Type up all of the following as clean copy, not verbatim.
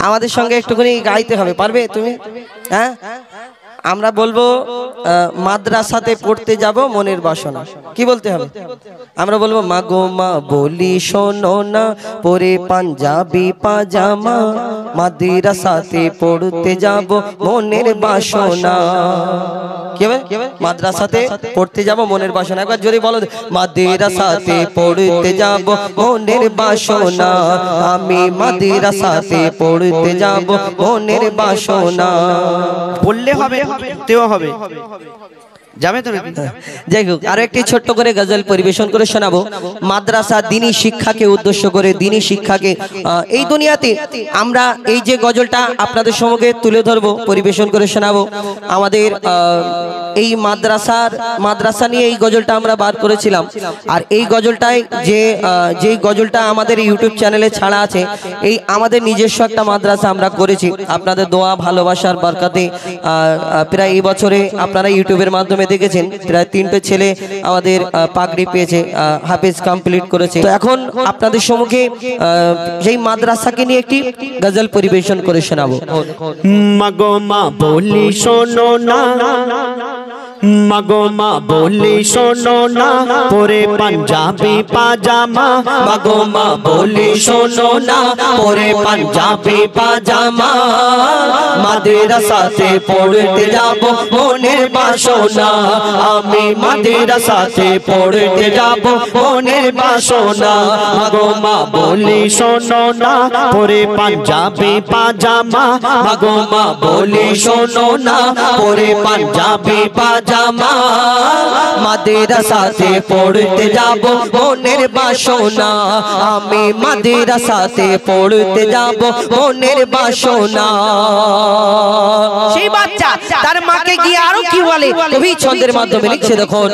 আমাদের সঙ্গে একটুখানি গাইতে হবে, পারবে তুমি? হ্যাঁ, আমরা বলবো মাদ্রাসাতে পড়তে যাব মনের বাসনা। কি বলতে হবে? আমরা বলবো মা গো মা বলি শোনো না, পরে পাঞ্জাবি পাজামা, মাদ্রাসাতে পড়তে যাব মনের বাসনা। কি হবে? মাদ্রাসাতে পড়তে যাব মনের বাসনা। একবার জোরে বলো, মাদ্রাসাতে পড়তে যাব মনের বাসনা, আমি মাদ্রাসাতে পড়তে যাব মনের বাসনা। বললে হবে, তেও হবে, যাবে তো নাকি? যাই হোক, আরো একটি ছোট্ট করে গজল পরিবেশন করে শোনাবো। মাদ্রাসা দিনী শিক্ষাকে উদ্দেশ্য করে, দিনী শিক্ষাকে এই দুনিয়াতে আমরা এই যে গজলটা আপনাদের সম্মুখে তুলে ধরবো, পরিবেশন করে শোনাবো, আমাদের এই মাদ্রাসা নিয়ে এই গজলটা আমরা বার করেছিলাম। আর এই গজলটাই যে গজলটা আমাদের ইউটিউব চ্যানেলে ছাড়া আছে, এই আমাদের নিজস্ব একটা মাদ্রাসা আমরা করেছি। আপনাদের দোয়া ভালোবাসার বরকতে প্রায় এই বছরে আপনারা ইউটিউবের মাধ্যমে দেখেছেন প্রায় 3টে ছেলে আমাদের পাগড়ি পেয়েছে, হাফেজ কমপ্লিট করেছে। তো এখন আপনাদের সম্মুখে সেই মাদ্রাসাকে নিয়ে একটি গজল পরিবেশন করে শোনাবো। মাগো মা বলি শোনো না, মাগো মা বলি শোনো না, পরে পাঞ্জাবি পাজামা, মাগো মা বলি শোনো না, পরে পাঞ্জাবি পাজামা, মাদ্রাসাতে পড়তে যাব মনের বাসনা, আমি মাদ্রাসাতে পড়তে যাব মনের বাসনা, মাগো মা বলি শোনো না, পরে পাঞ্জাবি পাজামা, মাগো মা বলি শোনো না, পরে পাঞ্জাবি পাজামা, মাদ্রাসাতে পড়তে যাব মনের বাসনা, আমি মাদ্রাসাতে পড়তে যাব মনের বাসনা। সেই বাচ্চা তার মাকে গিয়ে আরো কি বলে কবি ছন্দের মাধ্যমে লিখছে, দেখুন।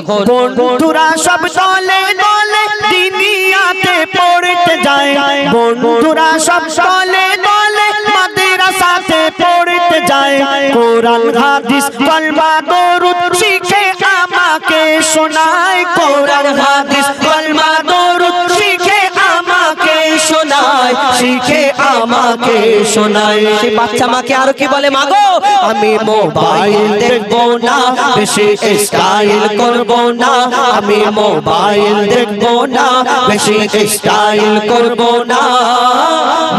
বন্ধুরা সব দলে দলে দুনিয়াতে পড়তে যায়, বন্ধুরা সব দলে দলে মাদ্রাসাতে পড়তে যায়, কোরআন হাদিস কলমা দরুদ শিখে আমাকে শোনায়, কোরআন হাদিস কলমা দরুদ শিখে আমাকে শোনায়, শিখে আমাকে শোনায়। সেই বাচ্চা মাকে আরো কি বলে, মাগো আমি মোবাইল দেখবো না, বেশি স্টাইল করবো না, আমি মোবাইল দেখবো না, বেশি স্টাইল করবো না,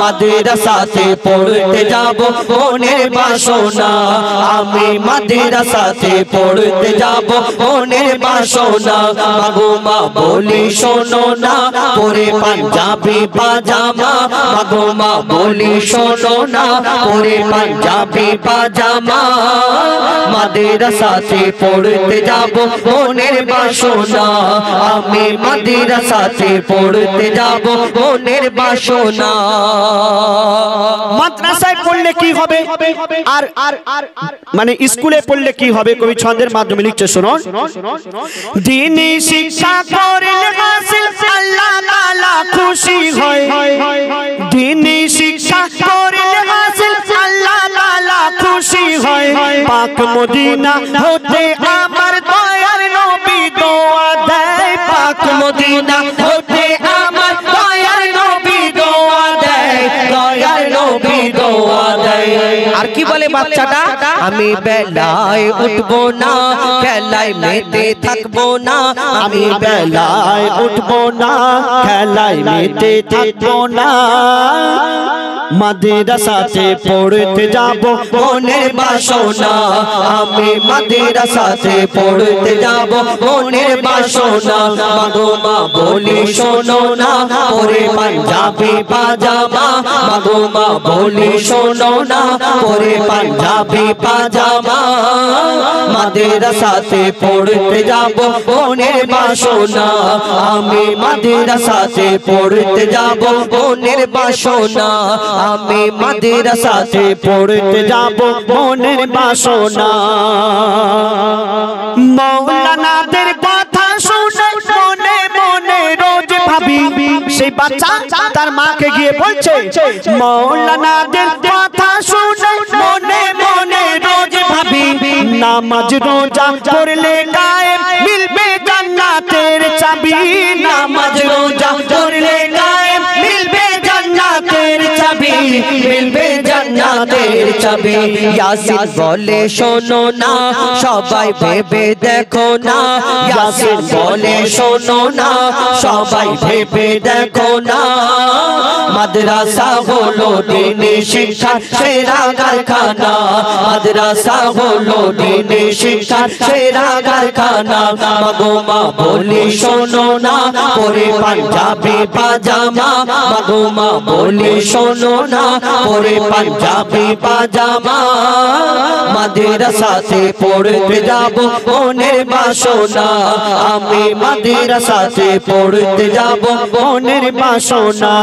মাদ্রাসাতে পড়তে যাব মনের বাসনা, আমি মাদ্রাসাতে পড়তে যাব মনের বাসনা, মাগো মা বলি শোনো না, পরে পাঞ্জাবি পাজামা, মাগো মা বলি শোনো না, পরে পাঞ্জাবি পাজামা, মাদ্রাসাতে পড়তে যাব মনের বাসনা, আমি মাদ্রাসাতে পড়তে যাব মনের বাসনা। মাদ্রাসায় পড়লে কি হবে আর মানে স্কুলে পড়লে কি হবে, কবি ছন্দের মাধ্যমে লিখছে, শুনুন। দ্বীনি শিক্ষা করলে হাসিল আল্লাহ তাআলা খুশি হয়, দ্বীনি শিক্ষা করলে হাসিল আল্লাহ তাআলা খুশি হয়, পাক মদিনা হতে আমার দয়ার নবী দোয়া দেয়, পাক মদিনা হতে আমার দয়ার নবী দোয়া দেয়, দয়ার নবী দোয়া দেয়। আর কি বলে বাচ্চাটা, আমি বেলায় উঠবো না, খেলায় মেতে থাকবো না, আমি বেলায় উঠবো না, খেলায় মেতে থাকবো না, মাদ্রাসাতে পড়তে যাব মনের বাসনা, আমি মাদ্রাসাতে পড়তে যাব মনের বাসনা, মাগো মা বলি শোনো না, পরে পাঞ্জাবি পাজামা, মাগো মা বলি শোনো না, পরে পাঞ্জাবি পাজামা, মাদ্রাসাতে পড়তে যাব মনের বাসনা, আমি মাদ্রাসাতে পড়তে যাব মনের বাসনা, আমি মাদ্রাসাতে পড়তে যাব মনের বাসনা। মাওলানাদের কথা শুনে মনে মনে রোজ ভাবি, সেই বাচ্চা তার মাকে গিয়ে বলছে, মাওলানাদের কথা শুনে মনে মনে রোজ ভাবি, নামাজ রোজা পড়লে গায়েব মিলবে জান্নাতের চাবি, নামাজ রোজা পড়লে গায়েব মিলবে জান্নাতের চাবি, মিলবে জান্নাতের চাবি ইয়াসিন বলে শোনো না সবাই ভেবে দেখো না ইয়াসিন বলে শোনো না সবাই ভেবে দেখো না মাদ্রাসা হলো দ্বীনি শিক্ষার সেরা কারখানা মাদ্রাসা হলো দ্বীনি শিক্ষার সেরা কারখানা মাগো মা বলি শোনো না পরে পাঞ্জাবি পাজামা মাগো মা বলি শোনো না পরে পাঞ্জাবি পাজামা মাদ্রাসাতে পড়তে যাব মনের বাসনা আমি মাদ্রাসাতে পড়তে যাব মনের বাসনা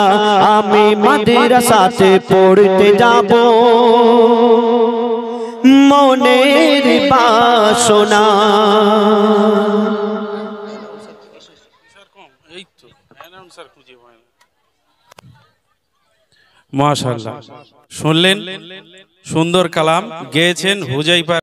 আমি মাদ্রাসাতে পড়তে যাব মনের বাসনা মাশাআল্লাহ শুনলেন সুন্দর কালাম গেয়েছেন হুজাইফা